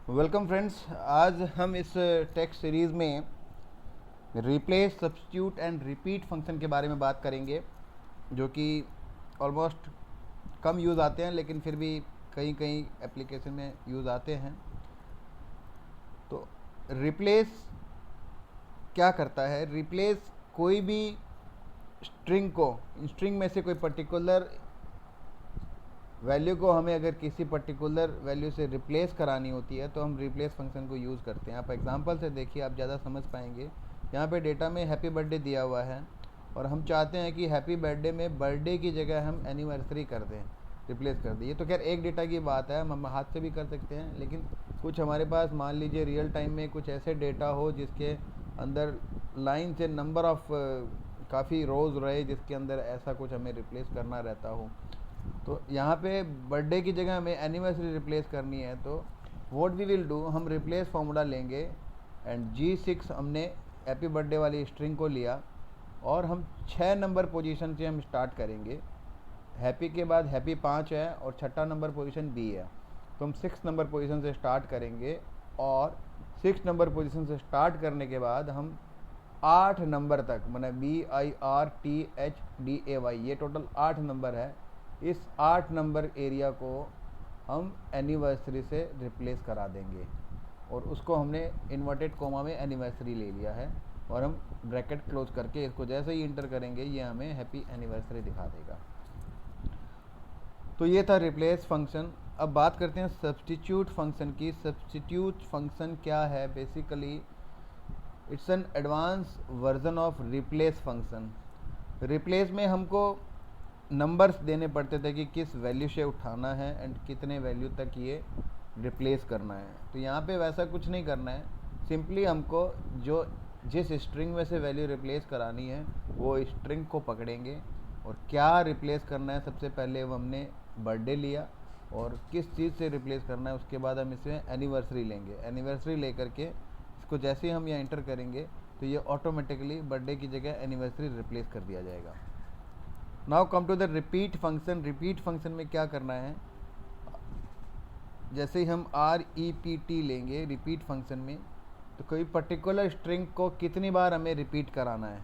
Welcome friends. आज हम इस टेक्स्ट सीरीज़ में replace, substitute and repeat function के बारे में बात करेंगे, जो कि ऑलमोस्ट कम यूज़ आते हैं, लेकिन फिर भी कहीं कहीं एप्लीकेशन में यूज़ आते हैं। तो रिप्लेस क्या करता है? रिप्लेस कोई भी स्ट्रिंग में से कोई पर्टिकुलर वैल्यू को हमें अगर किसी पर्टिकुलर वैल्यू से रिप्लेस करानी होती है तो हम रिप्लेस फंक्शन को यूज़ करते हैं। आप एग्जांपल से देखिए, आप ज़्यादा समझ पाएंगे। यहाँ पे डेटा में हैप्पी बर्थडे दिया हुआ है और हम चाहते हैं कि हैप्पी बर्थडे में बर्थडे की जगह हम एनिवर्सरी कर दें, रिप्लेस कर दें। ये तो खैर एक डेटा की बात है, हम हाथ से भी कर सकते हैं, लेकिन कुछ हमारे पास मान लीजिए रियल टाइम में कुछ ऐसे डेटा हो जिसके अंदर लाइन से नंबर ऑफ़ काफ़ी रोज़ रहे, जिसके अंदर ऐसा कुछ हमें रिप्लेस करना रहता हो। तो यहाँ पे बर्थडे की जगह हमें एनिवर्सरी रिप्लेस करनी है, तो व्हाट वी विल डू, हम रिप्लेस फार्मूला लेंगे एंड G6 हमने हैप्पी बर्थडे वाली स्ट्रिंग को लिया और हम 6 नंबर पोजीशन से हम स्टार्ट करेंगे। हैप्पी के बाद हैप्पी 5 है और छठा नंबर पोजीशन बी है, तो हम 6 नंबर पोजीशन से स्टार्ट करेंगे और 6 नंबर पोजीशन से स्टार्ट करने के बाद हम 8 नंबर तक, मतलब BIRTHDAY, ये टोटल 8 नंबर है। इस 8 नंबर एरिया को हम एनिवर्सरी से रिप्लेस करा देंगे और उसको हमने इन्वर्टेड कोमा में एनिवर्सरी ले लिया है और हम ब्रैकेट क्लोज करके इसको जैसे ही इंटर करेंगे ये हमें हैप्पी एनिवर्सरी दिखा देगा। तो ये था रिप्लेस फंक्शन। अब बात करते हैं सब्स्टिट्यूट फंक्शन की। सब्स्टिट्यूट फंक्शन क्या है? Basically it's an advance version off replace function. Replace में हमको नंबर्स देने पड़ते थे कि किस वैल्यू से उठाना है एंड कितने वैल्यू तक ये रिप्लेस करना है। तो यहाँ पे वैसा कुछ नहीं करना है, सिंपली हमको जो जिस स्ट्रिंग में से वैल्यू रिप्लेस करानी है वो स्ट्रिंग को पकड़ेंगे और क्या रिप्लेस करना है। सबसे पहले वो हमने बर्थडे लिया और किस चीज़ से रिप्लेस करना है, उसके बाद हम इसमें एनिवर्सरी लेंगे। एनिवर्सरी लेकर के इसको जैसे ही हम यहाँ इंटर करेंगे तो ये ऑटोमेटिकली बर्थडे की जगह एनिवर्सरी रिप्लेस कर दिया जाएगा। Now come to the repeat function. Repeat function में क्या करना है? जैसे ही हम REPT लेंगे रिपीट फंक्शन में, तो कोई पर्टिकुलर स्ट्रिंग को कितनी बार हमें रिपीट कराना है।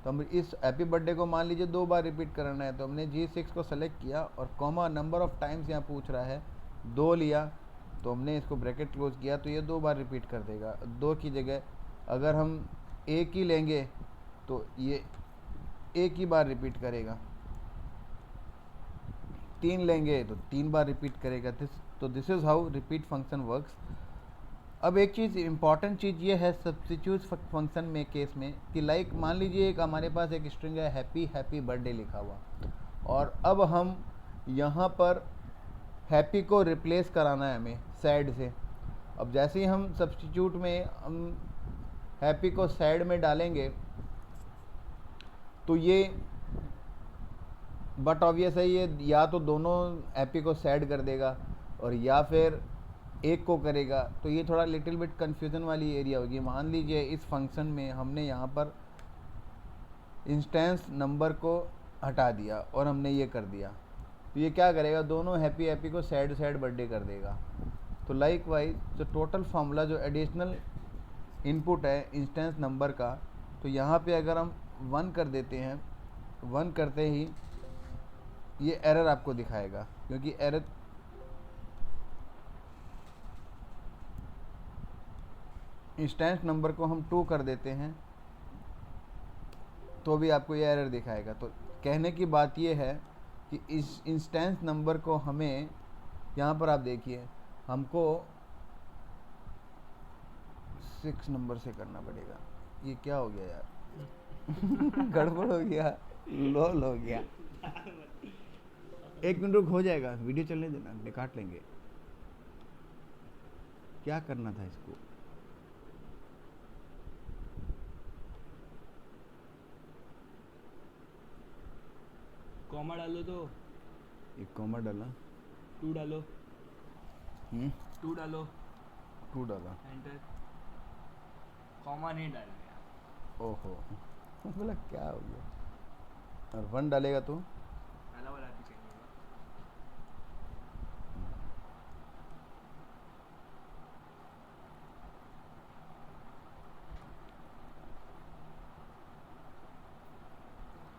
तो हम इस हैप्पी बर्थडे को मान लीजिए 2 बार रिपीट कराना है, तो हमने G6 को सेलेक्ट किया और कॉमा नंबर ऑफ़ टाइम्स यहाँ पूछ रहा है 2 लिया, तो हमने इसको ब्रैकेट क्लोज किया तो ये 2 बार रिपीट कर देगा। 2 की जगह अगर हम एक ही लेंगे तो ये एक ही बार रिपीट करेगा। 3 लेंगे तो 3 बार रिपीट करेगा। This is how repeat function works. अब एक चीज़, इम्पॉर्टेंट चीज़ ये है सब्स्टिट्यूट फंक्शन में केस में कि लाइक मान लीजिए एक हमारे पास एक स्ट्रिंग है हैप्पी बर्थडे लिखा हुआ, और अब हम यहाँ पर हैप्पी को रिप्लेस कराना है हमें सैड से। अब जैसे ही हम सब्स्टिट्यूट में हम हैप्पी को सैड में डालेंगे तो ये बट ऑब्वियस है, ये या तो दोनों हैप्पी को सैड कर देगा और या फिर एक को करेगा। तो ये थोड़ा लिटिल बिट कन्फ्यूज़न वाली एरिया होगी। मान लीजिए इस फंक्शन में हमने यहाँ पर इंस्टेंस नंबर को हटा दिया और हमने ये कर दिया, तो ये क्या करेगा? दोनों हैप्पी को सैड बर्थडे कर देगा। तो लाइक वाइज जो टोटल फार्मूला जो एडिशनल इनपुट है इंस्टेंस नंबर का, तो यहाँ पे अगर हम 1 कर देते हैं, 1 करते ही ये एरर आपको दिखाएगा, क्योंकि एरर इंस्टेंस नंबर को हम 2 कर देते हैं तो भी आपको ये एरर दिखाएगा। तो कहने की बात ये है कि इस इंस्टेंस नंबर को हमें यहाँ पर आप देखिए हमको 6 नंबर से करना पड़ेगा। ये क्या हो गया यार? गड़बड़ हो गया, लोल हो गया। 1 मिनट रुक, हो जाएगा, वीडियो चलने देना, काट लेंगे। क्या करना था इसको? कॉमा डालो तो एक कॉमा डाला, 2 डालो, 2 डालो, 2 डाला, एंटर। कॉमा नहीं डाल गया, ओहो। बोला क्या हो गया? और 1 डालेगा तो पहला वाला भी चाहिए होगा।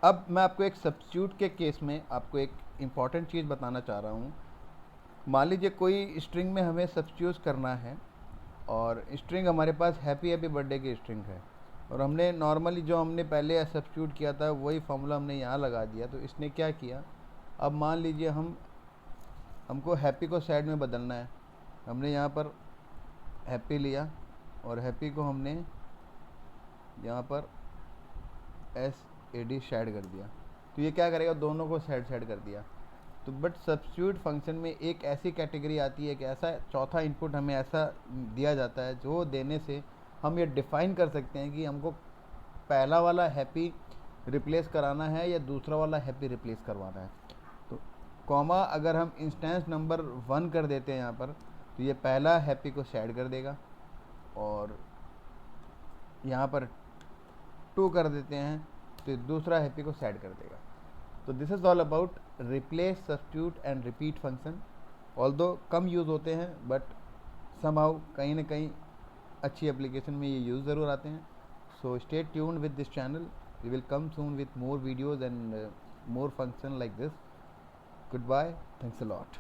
अब मैं आपको एक सब्स्टिट्यूट के केस में आपको एक इम्पॉर्टेंट चीज़ बताना चाह रहा हूँ। मान लीजिए कोई स्ट्रिंग में हमें सब्स्टिट्यूट करना है और स्ट्रिंग हमारे पास हैप्पी हैप्पी बर्थडे की स्ट्रिंग है, और हमने नॉर्मली जो हमने पहले सब्स्टिट्यूट किया था वही फॉर्मूला हमने यहाँ लगा दिया। तो इसने क्या किया, अब मान लीजिए हमको हैप्पी को साइड में बदलना है। हमने यहाँ पर हैप्पी लिया और हैप्पी को हमने यहाँ पर SAD साइड कर दिया। तो ये क्या करेगा, दोनों को साइड साइड कर दिया। तो बट सब्स्टिट्यूट फंक्शन में एक ऐसी कैटेगरी आती है कि ऐसा चौथा इनपुट हमें ऐसा दिया जाता है जो देने से हम ये डिफ़ाइन कर सकते हैं कि हमको पहला वाला हैप्पी रिप्लेस कराना है या दूसरा वाला हैप्पी रिप्लेस करवाना है। तो कॉमा अगर हम इंस्टेंस नंबर 1 कर देते हैं यहाँ पर, तो ये पहला हैप्पी को साइड कर देगा, और यहाँ पर 2 कर देते हैं तो दूसरा हैप्पी को साइड कर देगा। तो this is all about replace, substitute and repeat function. Although come use होते हैं बट समहाउ कहीं ना कहीं अच्छी एप्लीकेशन में ये यूज़ ज़रूर आते हैं। So stay tuned with this channel, we will come soon with more videos and more function like this. Goodbye, thanks a lot.